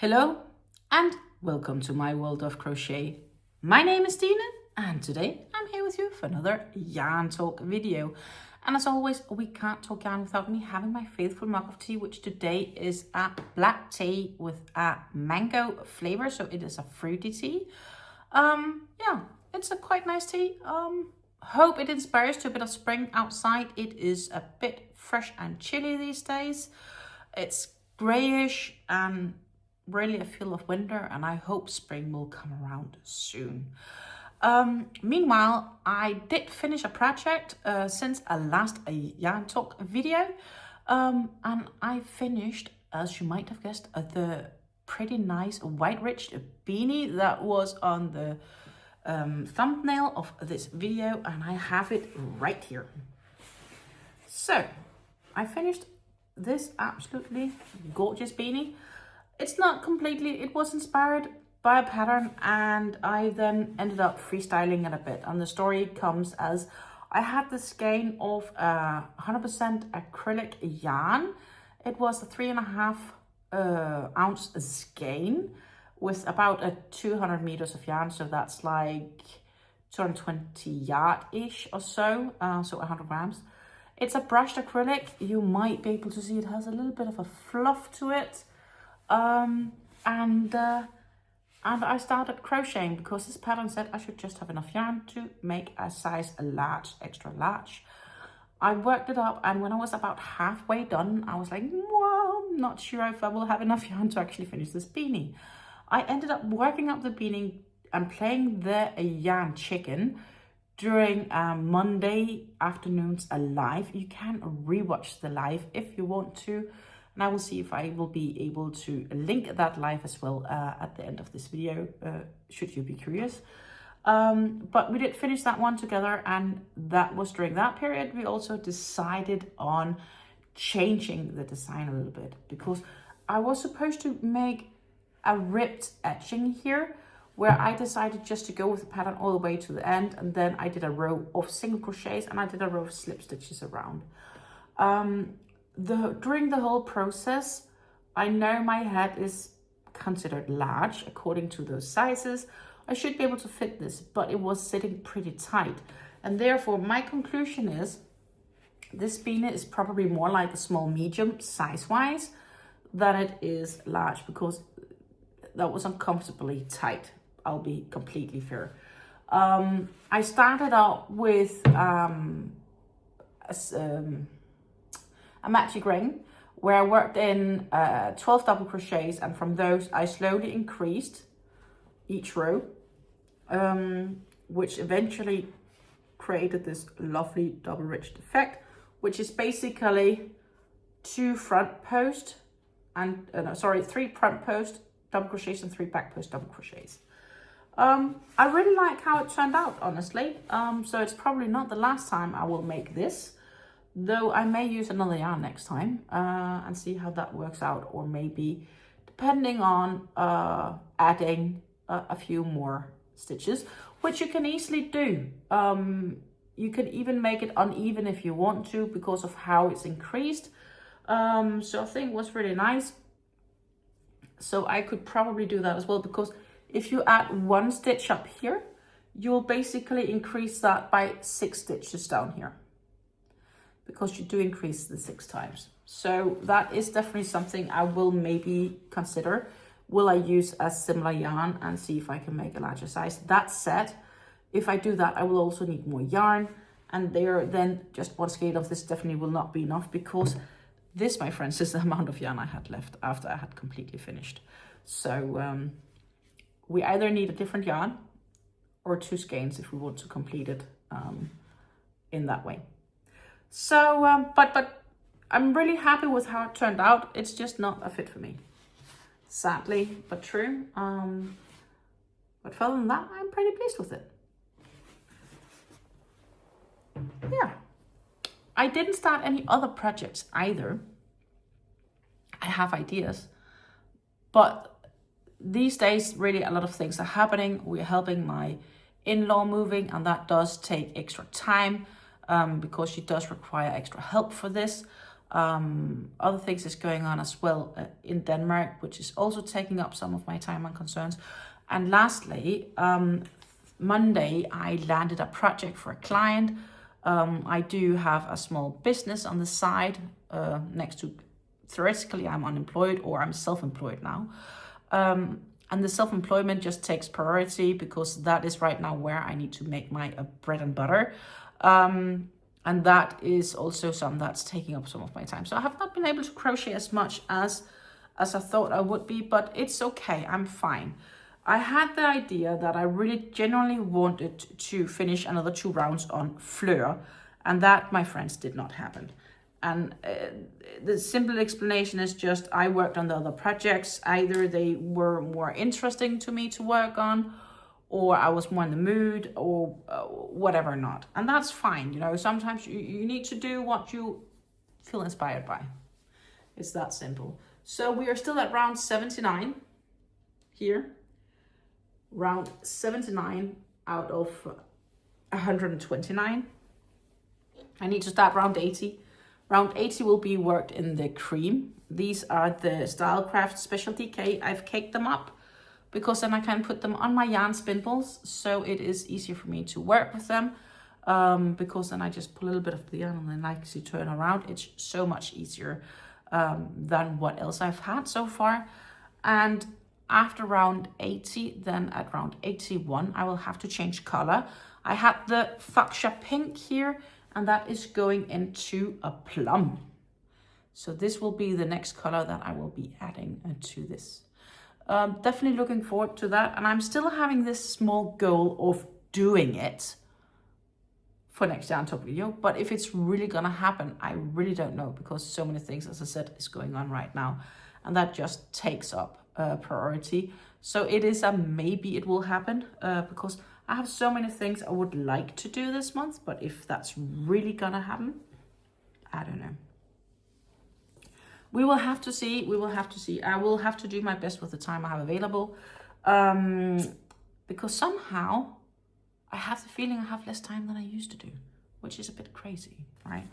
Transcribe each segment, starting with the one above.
Hello and welcome to my world of crochet. My name is Tina and today I'm here with you for another yarn talk video. And as always, we can't talk yarn without me having my faithful mug of tea, which today is a black tea with a mango flavor. So it is a fruity tea. Yeah, it's a quite nice tea. Hope it inspires to a bit of spring outside. It is a bit fresh and chilly these days. It's grayish and really a feel of winter, and I hope spring will come around soon. Meanwhile, I did finish a project since I last yarn talk video, and I finished, as you might have guessed, the pretty nice white rich beanie that was on the thumbnail of this video, and I have it right here. So I finished this absolutely gorgeous beanie. It's not completely, it was inspired by a pattern, and I then ended up freestyling it a bit. And the story comes as I had the skein of 100% acrylic yarn. It was a 3.5 ounce skein with about 200 meters of yarn. So that's like 220 yard-ish or so, so 100 grams. It's a brushed acrylic. You might be able to see it has a little bit of a fluff to it. And I started crocheting because this pattern said I should just have enough yarn to make a size large, extra large. I worked it up, and when I was about halfway done, I was like, well, I'm not sure if I will have enough yarn to actually finish this beanie. I ended up working up the beanie and playing the yarn chicken during Monday afternoons live. You can rewatch the live if you want to. And I will see if I will be able to link that live as well at the end of this video, should you be curious. But we did finish that one together, and that was during that period. We also decided on changing the design a little bit, because I was supposed to make a ribbed etching here, where I decided just to go with the pattern all the way to the end, and then I did a row of single crochets and I did a row of slip stitches around. During the whole process, I know my head is considered large according to those sizes. I should be able to fit this, but it was sitting pretty tight. And therefore, my conclusion is this beanie is probably more like a small medium size-wise than it is large, because that was uncomfortably tight. I'll be completely fair. I started out with a magic ring where I worked in 12 double crochets, and from those I slowly increased each row, which eventually created this lovely double riched effect, which is basically three front post double crochets and 3 back post double crochets. I really like how it turned out, honestly. So it's probably not the last time I will make this, though I may use another yarn next time and see how that works out, or maybe depending on adding a few more stitches, which you can easily do. You can even make it uneven if you want to, because of how it's increased. So I think it was really nice. So I could probably do that as well, because if you add 1 stitch up here, you'll basically increase that by 6 stitches down here, because you do increase the 6 times. So that is definitely something I will maybe consider. Will I use a similar yarn and see if I can make a larger size? That said, if I do that, I will also need more yarn, and then just 1 skein of this definitely will not be enough, because this, my friends, is the amount of yarn I had left after I had completely finished. So we either need a different yarn or 2 skeins if we want to complete it in that way. So, but I'm really happy with how it turned out. It's just not a fit for me, sadly, but true. But further than that, I'm pretty pleased with it. Yeah. I didn't start any other projects either. I have ideas, but these days, really a lot of things are happening. We're helping my in-law moving, and that does take extra time because she does require extra help for this. Other things is going on as well in Denmark, which is also taking up some of my time and concerns. And lastly, Monday, I landed a project for a client. I do have a small business on the side next to, theoretically, I'm unemployed or I'm self-employed now. And the self-employment just takes priority because that is right now where I need to make my bread and butter. And that is also something that's taking up some of my time. So I have not been able to crochet as much as I thought I would be, but it's okay, I'm fine. I had the idea that I really genuinely wanted to finish another 2 rounds on Fleur, and that, my friends, did not happen. And the simple explanation is just I worked on the other projects. Either they were more interesting to me to work on, or I was more in the mood, or whatever not. And that's fine, you know, sometimes you need to do what you feel inspired by. It's that simple. So we are still at round 79 here. Round 79 out of 129. I need to start round 80. Round 80 will be worked in the cream. These are the Stylecraft Special DK. I've caked them up because then I can put them on my yarn spindles, so it is easier for me to work with them, because then I just pull a little bit of the yarn and then I can turn around. It's so much easier than what else I've had so far. And after round 80, then at round 81, I will have to change color. I had the Fuchsia pink here, and that is going into a plum. So this will be the next color that I will be adding to this. Definitely looking forward to that. And I'm still having this small goal of doing it for next yarn talk video. But if it's really gonna happen, I really don't know, because so many things, as I said, is going on right now. And that just takes up priority. So it is a maybe it will happen, because I have so many things I would like to do this month, but if that's really gonna happen, I don't know. We will have to see, we will have to see. I will have to do my best with the time I have available, because somehow I have the feeling I have less time than I used to do, which is a bit crazy, right?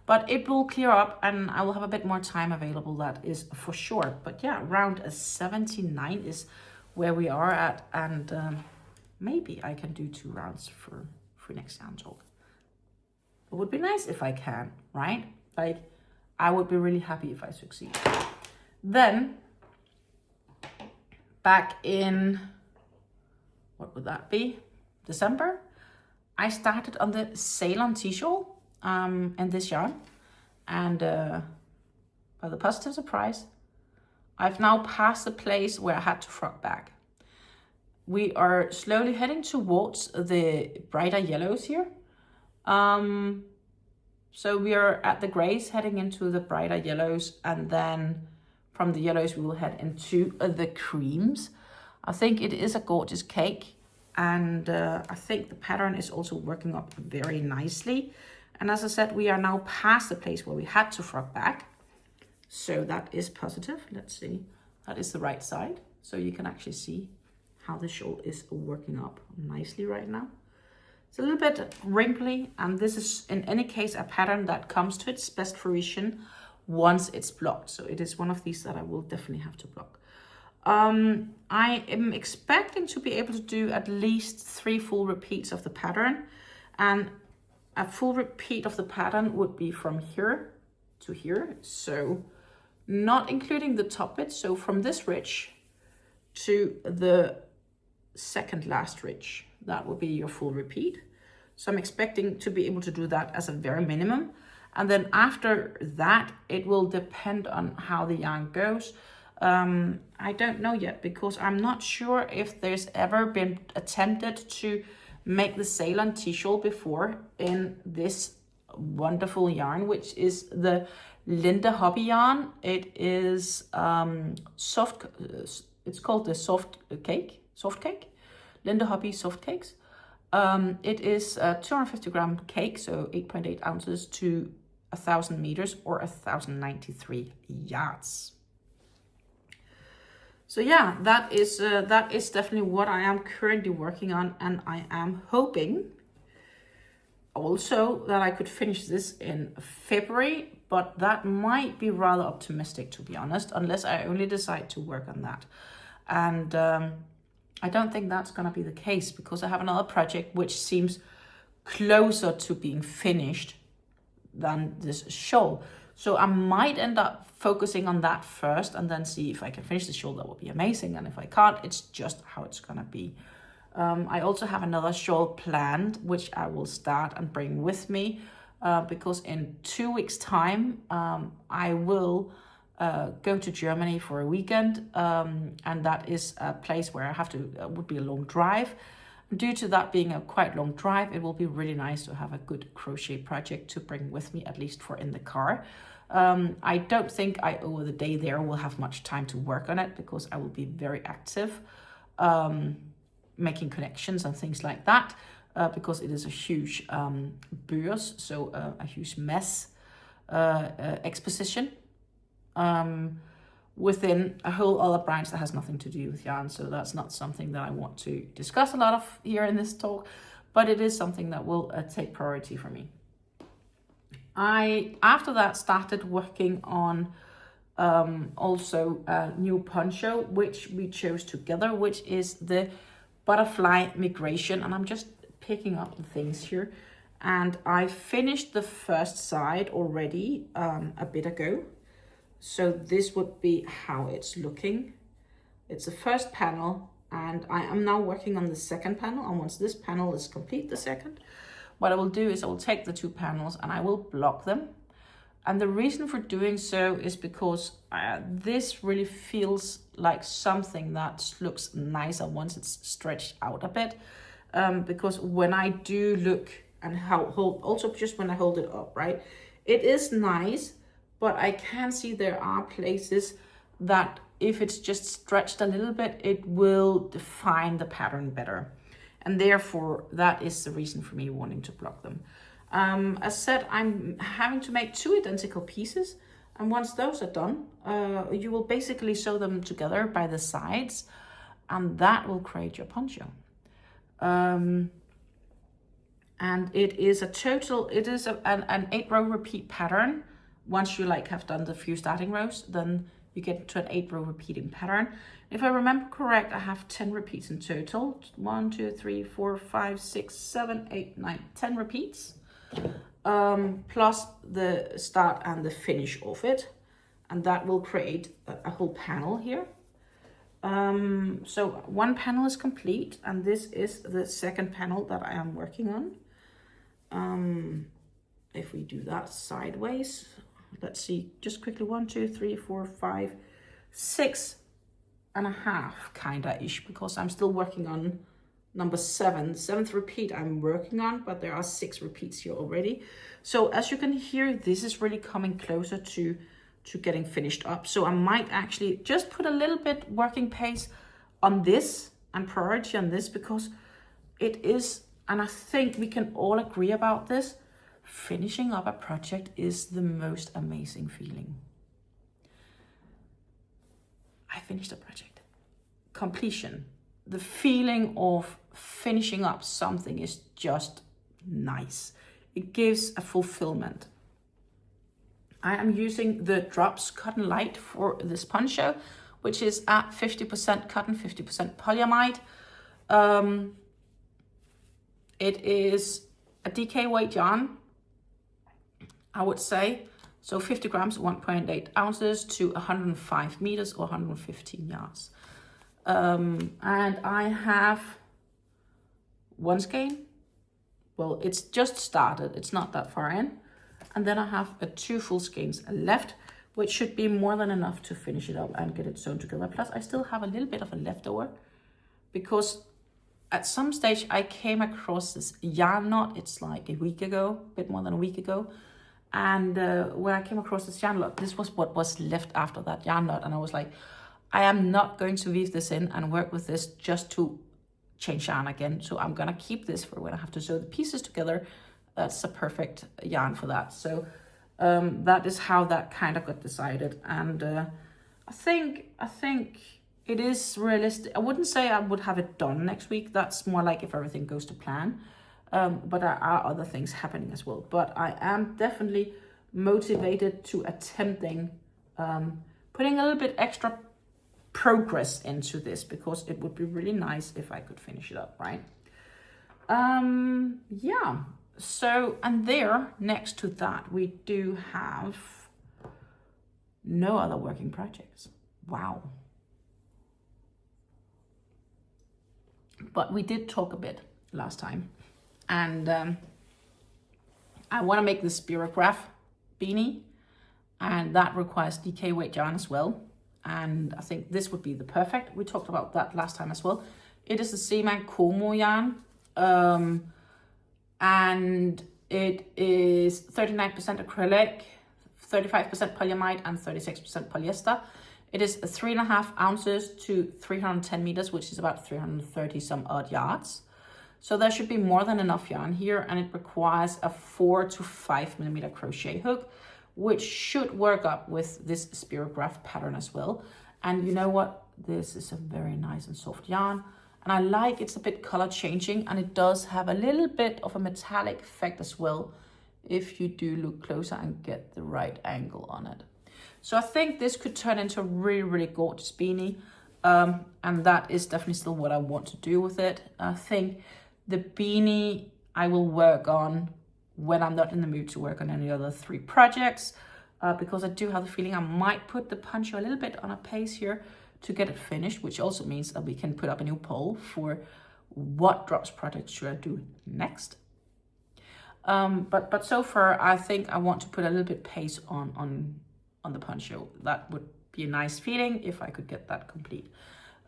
But it will clear up and I will have a bit more time available, that is for sure. But yeah, round 79 is where we are at, and maybe I can do 2 rounds for next yarn talk. It would be nice if I can, right? Like, I would be really happy if I succeed. Then, back in, what would that be? December, I started on the CeylonTea Shawl and this yarn. And by the positive surprise, I've now passed the place where I had to frog back. We are slowly heading towards the brighter yellows here. So we are at the grays, heading into the brighter yellows, and then from the yellows we will head into the creams. I think it is a gorgeous cake, and I think the pattern is also working up very nicely. And as I said, we are now past the place where we had to frog back. So that is positive. Let's see, that is the right side. So you can actually see how the shawl is working up nicely right now. It's a little bit wrinkly, and this is in any case a pattern that comes to its best fruition once it's blocked. So it is one of these that I will definitely have to block. I am expecting to be able to do at least 3 full repeats of the pattern, and a full repeat of the pattern would be from here to here, so not including the top bit. So from this ridge to the second last ridge, that will be your full repeat. So I'm expecting to be able to do that as a very minimum. And then after that, it will depend on how the yarn goes. I don't know yet, because I'm not sure if there's ever been attempted to make the CeylonTea Shawl before in this wonderful yarn, which is the Linda Hobby yarn. It is soft, it's called the soft cake, Linda Hobby soft cakes. It is a 250 gram cake, so 8.8 ounces to 1,000 meters or 1,093 yards. So yeah, that is definitely what I am currently working on, and I am hoping also that I could finish this in February, but that might be rather optimistic, to be honest, unless I only decide to work on that. And I don't think that's going to be the case, because I have another project which seems closer to being finished than this shawl. So I might end up focusing on that first and then see if I can finish the shawl. That would be amazing. And if I can't, it's just how it's going to be. I also have another shawl planned, which I will start and bring with me, because in 2 weeks' time, I will go to Germany for a weekend, and that is a place where I have to, would be a long drive. Due to that being a quite long drive, it will be really nice to have a good crochet project to bring with me, at least for in the car. I don't think I, over the day there, will have much time to work on it, because I will be very active, making connections and things like that, because it is a huge beurs, so a huge mess exposition within a whole other branch that has nothing to do with yarn. So that's not something that I want to discuss a lot of here in this talk, but it is something that will take priority for me. I, after that, started working on also a new poncho, which we chose together, which is the Butterfly Migration. And I'm just picking up the things here. And I finished the first side already a bit ago. So this would be how it's looking. It's the first panel, and I am now working on the second panel. And once this panel is complete, the second, what I will do is I will take the two panels and I will block them. And the reason for doing so is because this really feels like something that looks nicer once it's stretched out a bit. Because when I do look and hold, also just when I hold it up, right, it is nice. But I can see there are places that if it's just stretched a little bit, it will define the pattern better. And therefore, that is the reason for me wanting to block them. As said, I'm having to make 2 identical pieces. And once those are done, you will basically sew them together by the sides. And that will create your poncho. And it is a total, it is an 8-row repeat pattern. Once you like have done the few starting rows, then you get to an 8-row repeating pattern. If I remember correct, I have 10 repeats in total. 1, 2, 3, 4, 5, 6, 7, 8, 9, 10 repeats. Plus the start and the finish of it. And that will create a whole panel here. So one panel is complete, and this is the second panel that I am working on. If we do that sideways, let's see, just quickly, 1, 2, 3, 4, 5, 6 and a half kinda-ish, because I'm still working on number 7. The 7th repeat I'm working on, but there are 6 repeats here already. So as you can hear, this is really coming closer to getting finished up. So I might actually just put a little bit working pace on this and priority on this, because it is, and I think we can all agree about this, finishing up a project is the most amazing feeling. I finished a project. Completion. The feeling of finishing up something is just nice. It gives a fulfillment. I am using the Drops Cotton Light for this poncho, which is at 50% cotton, 50% polyamide. It is a DK weight yarn, I would say. So 50 grams, 1.8 ounces to 105 meters or 115 yards. And I have 1 skein. Well, it's just started. It's not that far in. And then I have 2 full skeins left, which should be more than enough to finish it up and get it sewn together. Plus, I still have a little bit of a leftover, because at some stage I came across this yarn knot. It's like a week ago, a bit more than a week ago. And when I came across this yarn knot, this was what was left after that yarn knot. And I was like, I am not going to weave this in and work with this just to change yarn again. So I'm gonna keep this for when I have to sew the pieces together. That's a perfect yarn for that. So that is how that kind of got decided. And I think it is realistic. I wouldn't say I would have it done next week. That's more like if everything goes to plan. But there are other things happening as well. But I am definitely motivated to attempting putting a little bit extra progress into this, because it would be really nice if I could finish it up, right? Yeah, so, and there next to that we do have no other working projects. Wow. But we did talk a bit last time, and I want to make the Spirograph Beanie, and that requires DK weight yarn as well, and I think this would be the perfect. We talked about that last time as well. It is the Seaman Como yarn, and it is 39% acrylic, 35% polyamide, and 36% polyester. It is 3.5 ounces to 310 meters, which is about 330 some odd yards. So there should be more than enough yarn here, and it requires a 4 to 5 millimeter crochet hook, which should work up with this Spirograph pattern as well. And you know what? This is a very nice and soft yarn, and I like it's a bit color changing, and it does have a little bit of a metallic effect as well, if you do look closer and get the right angle on it. So I think this could turn into a really, really gorgeous beanie. And that is definitely still what I want to do with it. I think the beanie I will work on when I'm not in the mood to work on any other 3 projects, because I do have the feeling I might put the poncho a little bit on a pace here to get it finished, which also means that we can put up a new poll for what drops project should I do next. But so far, I think I want to put a little bit pace on the poncho. That would be a nice feeling if I could get that complete.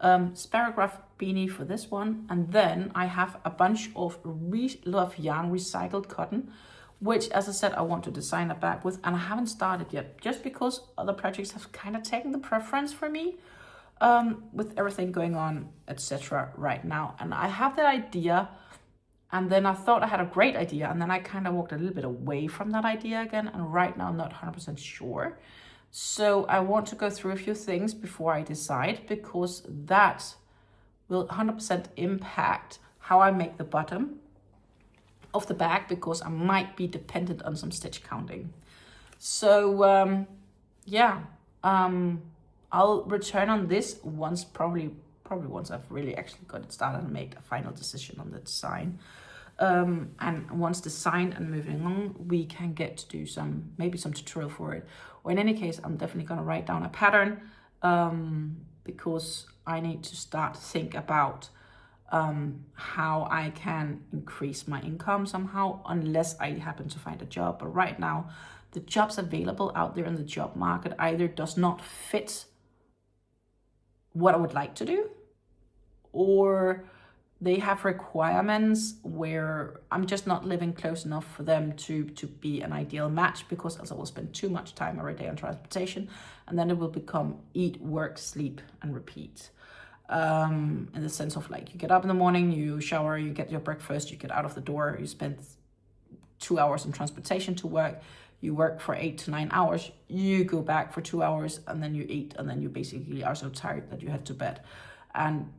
Spirograph beanie for this one, and then I have a bunch of Love Yarn recycled cotton, which, as I said, I want to design a bag with, and I haven't started yet, just because other projects have kind of taken the preference for me, with everything going on, etc. right now. And I have that idea, and then I thought I had a great idea, and then I kind of walked a little bit away from that idea again, and right now I'm not 100% sure. So I want to go through a few things before I decide, because that will 100% impact how I make the bottom of the bag, because I might be dependent on some stitch counting. So yeah, I'll return on this once, probably once I've really actually got it started and made a final decision on the design. And once designed and moving on, we can get to do maybe some tutorial for it. Or in any case, I'm definitely going to write down a pattern, because I need to start to think about how I can increase my income somehow, unless I happen to find a job. But right now, the jobs available out there in the job market either does not fit what I would like to do, or they have requirements where I'm just not living close enough for them to be an ideal match, because else I will spend too much time every day on transportation, and then it will become eat, work, sleep, and repeat. In the sense of, like, you get up in the morning, you shower, you get your breakfast, you get out of the door, you spend 2 hours in transportation to work, you work for 8 to 9 hours, you go back for 2 hours, and then you eat, and then you basically are so tired that you head to bed. And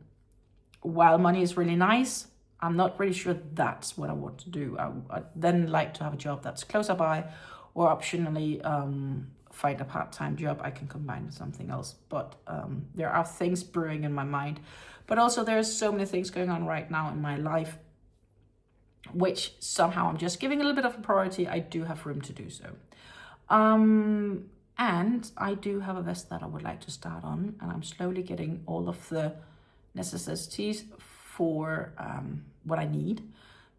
while money is really nice, I'm not really sure that's what I want to do. I'd then like to have a job that's closer by, or optionally find a part-time job I can combine with something else. But there are things brewing in my mind. But also there's so many things going on right now in my life, which somehow I'm just giving a little bit of a priority. I do have room to do so. And I do have a vest that I would like to start on, and I'm slowly getting all of the necessities for what I need,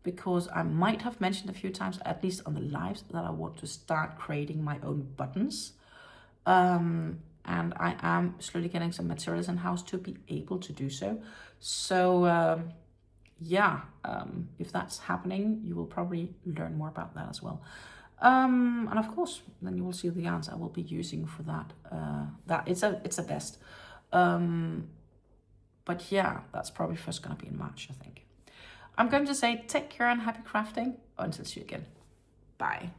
because I might have mentioned a few times, at least on the lives, that I want to start creating my own buttons. And I am slowly getting some materials in house to be able to do so. So yeah, if that's happening, you will probably learn more about that as well. And of course, then you will see the yarns I will be using for that. It's a vest. But yeah, that's probably first going to be in March, I think. I'm going to say take care and happy crafting. Until see you again. Bye.